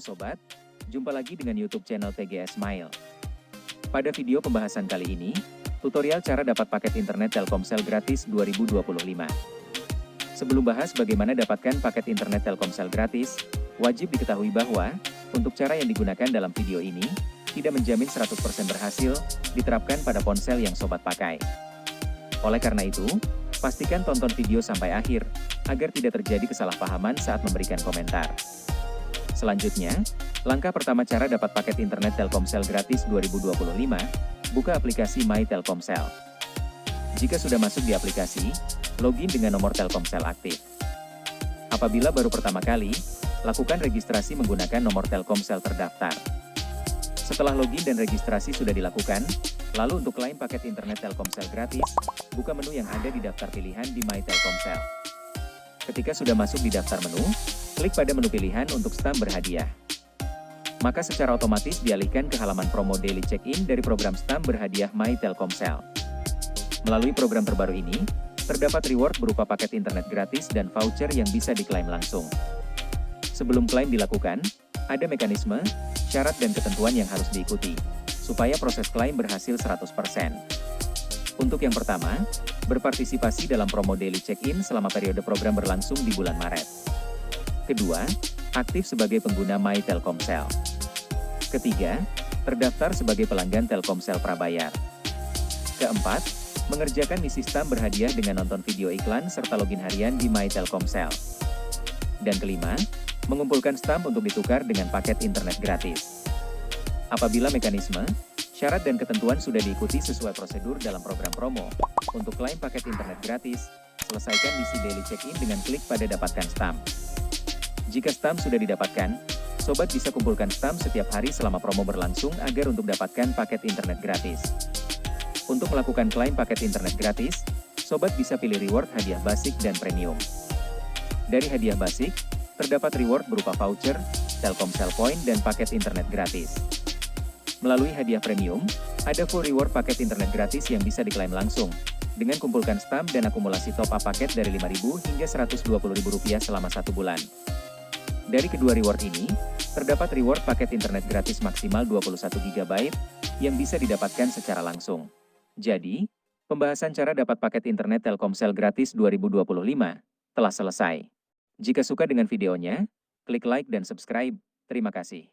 Sobat, jumpa lagi dengan YouTube channel TGS Smile. Pada video pembahasan kali ini, tutorial cara dapat paket internet Telkomsel gratis 2025. Sebelum bahas bagaimana dapatkan paket internet Telkomsel gratis, wajib diketahui bahwa, untuk cara yang digunakan dalam video ini, tidak menjamin 100% berhasil, diterapkan pada ponsel yang Sobat pakai. Oleh karena itu, pastikan tonton video sampai akhir, agar tidak terjadi kesalahpahaman saat memberikan komentar. Selanjutnya, langkah pertama cara dapat paket internet Telkomsel gratis 2025, buka aplikasi My Telkomsel. Jika sudah masuk di aplikasi, login dengan nomor Telkomsel aktif. Apabila baru pertama kali, lakukan registrasi menggunakan nomor Telkomsel terdaftar. Setelah login dan registrasi sudah dilakukan, lalu untuk klaim paket internet Telkomsel gratis, buka menu yang ada di daftar pilihan di My Telkomsel. Ketika sudah masuk di daftar menu, klik pada menu pilihan untuk stam berhadiah. Maka secara otomatis dialihkan ke halaman promo Daily Check-in dari program stam berhadiah My Telkomsel. Melalui program terbaru ini, terdapat reward berupa paket internet gratis dan voucher yang bisa diklaim langsung. Sebelum klaim dilakukan, ada mekanisme, syarat dan ketentuan yang harus diikuti, supaya proses klaim berhasil 100%. Untuk yang pertama, berpartisipasi dalam promo Daily Check-in selama periode program berlangsung di bulan Maret. Kedua, aktif sebagai pengguna My Telkomsel. Ketiga, terdaftar sebagai pelanggan Telkomsel prabayar. Keempat, mengerjakan misi stam berhadiah dengan nonton video iklan serta login harian di My Telkomsel. Dan kelima, mengumpulkan stam untuk ditukar dengan paket internet gratis. Apabila mekanisme, syarat dan ketentuan sudah diikuti sesuai prosedur dalam program promo, untuk klaim paket internet gratis, selesaikan misi Daily Check-in dengan klik pada dapatkan stam. Jika stam sudah didapatkan, Sobat bisa kumpulkan stam setiap hari selama promo berlangsung agar untuk dapatkan paket internet gratis. Untuk melakukan klaim paket internet gratis, Sobat bisa pilih reward hadiah basic dan premium. Dari hadiah basic, terdapat reward berupa voucher, Telkomsel Point dan paket internet gratis. Melalui hadiah premium, ada full reward paket internet gratis yang bisa diklaim langsung, dengan kumpulkan stam dan akumulasi top-up paket dari Rp5.000 hingga Rp120.000 selama 1 bulan. Dari kedua reward ini, terdapat reward paket internet gratis maksimal 21 GB, yang bisa didapatkan secara langsung. Jadi, pembahasan cara dapat paket internet Telkomsel gratis 2025, telah selesai. Jika suka dengan videonya, klik like dan subscribe. Terima kasih.